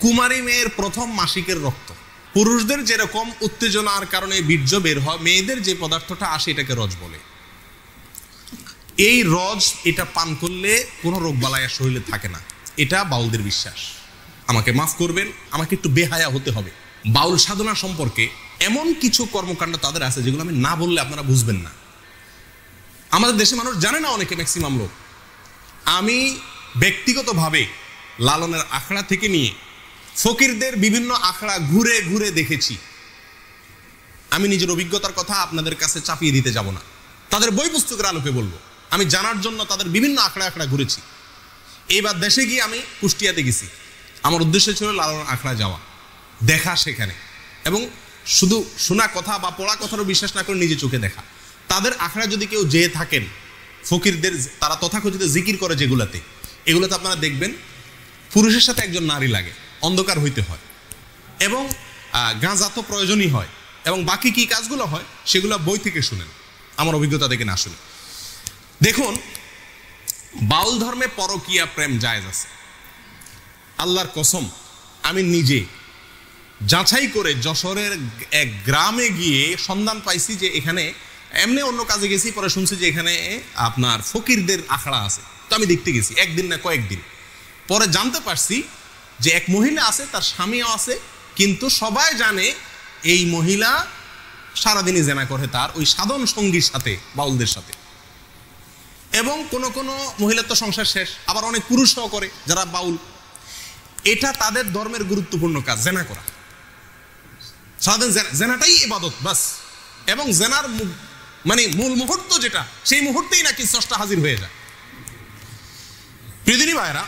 কুমারী মেয়ের প্রথম মাসিকের রক্ত। পুরুষদের যেরকম উত্তেজনার কারণে বীর্য বের হয়, মেয়েদের যে পদার্থটা আসে এটাকে রজ বলে। এই রজ এটা পান করলে কোনো রোগবালাই শরীরে থাকে না, এটা বাউলদের বিশ্বাস। আমাকে মাফ করবেন, আমাকে একটু বেহায়া হতে হবে। বাউল সাধনা সম্পর্কে এমন কিছু কর্মকাণ্ড তাদের আছে যেগুলো আমি না বললে আপনারা বুঝবেন না। আমাদের দেশে মানুষ জানে না, অনেকে ম্যাক্সিমাম লোক। আমি ব্যক্তিগতভাবে লালনের আখড়া থেকে নিয়ে ফকিরদের বিভিন্ন আখড়া ঘুরে ঘুরে দেখেছি। আমি নিজের অভিজ্ঞতার কথা আপনাদের কাছে চাপিয়ে দিতে যাব না, তাদের বই পুস্তকের আলোকে বলবো। আমি জানার জন্য তাদের বিভিন্ন আখড়া আখড়া ঘুরেছি। এইবার দেশে গিয়ে আমি কুষ্টিয়াতে গেছি। আমার উদ্দেশ্য ছিল লালন আখড়া যাওয়া, দেখা সেখানে, এবং শুধু শোনা কথা বা পড়া কথারও বিশ্বাস না করে নিজে চোখে দেখা। তাদের আখড়া যদি কেউ যেয়ে থাকেন, ফকিরদের তারা তথাকথিত জিকির করে যেগুলাতে, এগুলোতে আপনারা দেখবেন পুরুষের সাথে একজন নারী লাগে, অন্ধকার হইতে হয়, এবং গাঁজা তো প্রয়োজনই হয়, এবং বাকি কি কাজগুলো হয় সেগুলো বই থেকে শুনেন, আমার অভিজ্ঞতা থেকে না শুনে। দেখুন, বাউল ধর্মে পরকীয়া প্রেম জায়েজ আছে। আল্লাহর কসম, আমি নিজে যাচাই করে যশোরের এক গ্রামে গিয়ে সন্ধান পাইছি যে এখানে, এমনি অন্য কাজে গেছি, পরে শুনছি যে এখানে আপনার ফকিরদের আখড়া আছে। তো আমি দেখতে গেছি, একদিন না কয়েকদিন পরে জানতে পারছি যে এক মহিলা আছে, তার স্বামীও আছে, কিন্তু সবাই জানে এই মহিলা সারাদিনই জেনা করে তার ওই সাধন সঙ্গীর সাথে, বাউলদের সাথে। এবং কোন কোন মহিলার তো সংসার শেষ, আবার অনেক পুরুষও করে যারা বাউল। এটা তাদের ধর্মের গুরুত্বপূর্ণ কাজ, জেনা করা। সারাদিন জেনাটাই ইবাদত বাস। এবং জেনার মানে মূল মুহূর্ত যেটা, সেই মুহূর্তেই নাকি স্রষ্টা হাজির হয়ে যায়। প্রিয়দিনী ভাইরা,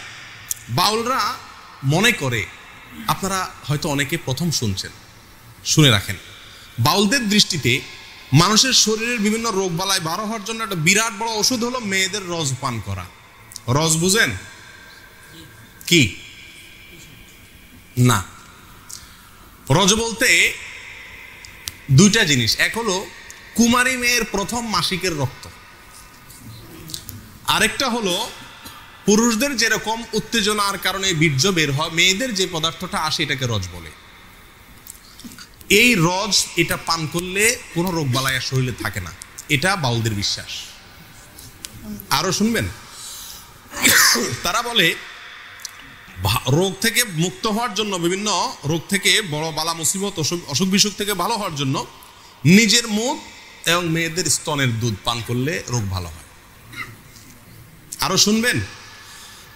বাউলরা মনে করে, আপনারা হয়তো অনেকে প্রথম শুনছেন, শুনে রাখেন, বাউলদের দৃষ্টিতে মানুষের শরীরের বিভিন্ন রোগ বালাই ভালো হওয়ার জন্য একটা বিরাট বড় ওষুধ হলো মেয়েদের রজ পান করা। রজ বুঝেন কি? না, রজ বলতে দুইটা জিনিস। এক হলো কুমারী মেয়ের প্রথম মাসিকের রক্ত, আরেকটা হলো পুরুষদের যেরকম উত্তেজনার কারণে বীর্য বের হয়, মেয়েদের যে পদার্থটা আসে এটাকে রজ বলে। এই রজ এটা পান করলে কোনো রোগবালাই শরীরে থাকে না, এটা বাউলদের বিশ্বাস। আরো শুনবেন, তারা বলে রোগ থেকে মুক্ত হওয়ার জন্য, বিভিন্ন রোগ থেকে, বড় বালা মুসিবত অসুখ বিসুখ থেকে ভালো হওয়ার জন্য নিজের মুখ এবং মেয়েদের স্তনের দুধ পান করলে রোগ ভালো হয়। আরো শুনবেন,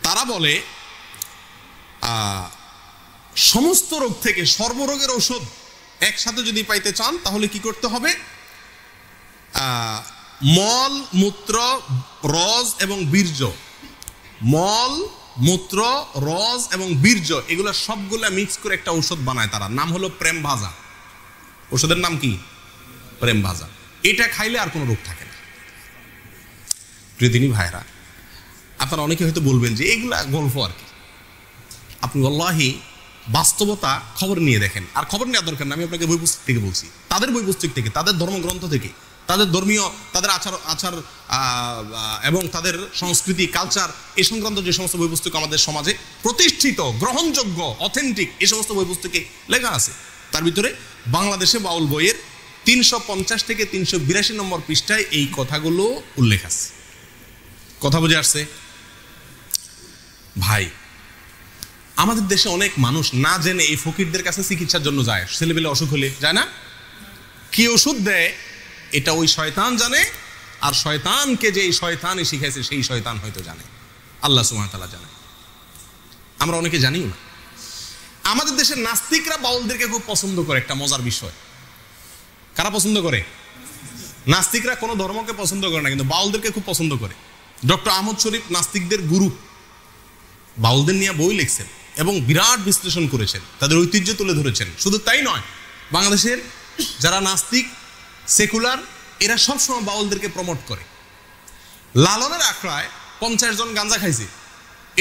তারা বলে সমস্ত রোগ থেকে সর্বরোগের ঔষধ একসাথে যদি পাইতে চান তাহলে কি করতে হবে? মল, মূত্র, রজ এবং বীর্য, মল, মূত্র, রজ এবং বীর্য, এগুলো সবগুলা মিক্স করে একটা ঔষধ বানায় তারা, নাম হলো প্রেম ভাজা। ওষুধের নাম কি? প্রেম ভাজা। এটা খাইলে আর কোনো রোগ থাকে না। প্রিয়দিনী ভাইরা, আপনারা অনেকে হয়তো বলবেন যে এগুলা গল্প আর কি। আপনি আল্লাহি বাস্তবতা খবর নিয়ে দেখেন, আর খবর নেওয়ার দরকার না, আমি আপনাকে বই পুস্তক থেকে বলছি, তাদের বই পুস্তক থেকে, তাদের ধর্মগ্রন্থ থেকে, তাদের ধর্মীয়, তাদের আচার এবং তাদের সংস্কৃতি, কালচার, এই সংক্রান্ত যে সমস্ত বই পুস্তক আমাদের সমাজে প্রতিষ্ঠিত, গ্রহণযোগ্য, অথেন্টিক, এই সমস্ত বই পুস্তকে লেখা আছে। তার ভিতরে বাংলাদেশে বাউল বইয়ের 350 থেকে 382 নম্বর পৃষ্ঠায় এই কথাগুলো উল্লেখ আছে। কথা বুঝে আসছে ভাই? আমাদের দেশে অনেক মানুষ না জেনে এই ফকিরদের কাছে চিকিৎসার জন্য যায়, ছেলেবেলে অসুখ হলে যায় না, কি ওষুধ দেয় এটা ওই শয়তান জানে, আর শয়তানকে যে এই শয়তানই শিখাইছে সেই শয়তান হয়তো জানে, আল্লাহ সুবহানাহু ওয়া তাআলা জানে, আমরা অনেকে জানিও না। আমাদের দেশের নাস্তিকরা বাউলদেরকে খুব পছন্দ করে, একটা মজার বিষয়। কারা পছন্দ করে? নাস্তিকরা কোনো ধর্মকে পছন্দ করে না, কিন্তু বাউলদেরকে খুব পছন্দ করে। ডক্টর আহমদ শরীফ নাস্তিকদের গুরু, বাউলদের নিয়ে বই লিখছেন এবং বিরাট বিশ্লেষণ করেছেন, তাদের ঐতিহ্য তুলে ধরেছেন। শুধু তাই নয়, বাংলাদেশের যারা নাস্তিক, সেকুলার, এরা সবসময় বাউলদেরকে প্রমোট করে। লালনের আখড়ায় 50 জন গাঁজা খাইছে,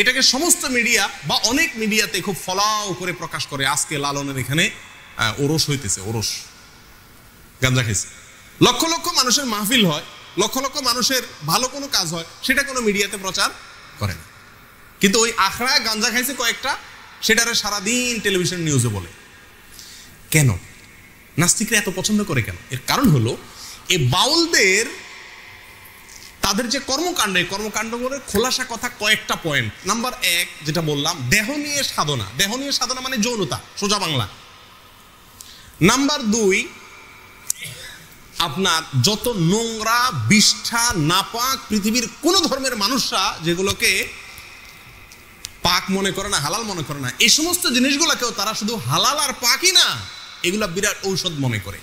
এটাকে সমস্ত মিডিয়া বা অনেক মিডিয়াতে খুব ফলাও করে প্রকাশ করে, আজকে লালনের এখানে ওরস হইতেছে, ওরস, গাঁজা খাইছে। লক্ষ লক্ষ মানুষের মাহফিল হয়, লক্ষ লক্ষ মানুষের ভালো কোনো কাজ হয়, সেটা কোনো মিডিয়াতে প্রচার করে না। কিন্তু ওই আখড়ায় গাঁজা খাইছে কয়েকটা, সেটারে সারাদিন টেলিভিশন নিউজে বলে। কেন নাস্তিকরা এত পছন্দ করে কেন? এর কারণ হলো এই বাউলদের তাদের যে কর্মকাণ্ড, এই কর্মকাণ্ড করে খোলাসা কথা কয়েকটা পয়েন্ট। নাম্বার 1 যেটা বললাম, দেহ নিয়ে সাধনা। দেহ নিয়ে সাধনা মানে যৌনতা, সোজা বাংলা। নাম্বার 2, আপনার যত নোংরা, বিষ্ঠা, নাপাক পৃথিবীর কোন ধর্মের মানুষরা যেগুলোকে পাক মনে করে না, হালাল মনে করে না, এই সমস্ত জিনিসগুলোকেও তারা শুধু হালাল আর পাকই না, এগুলা বিরাট ঔষধ মনে করে।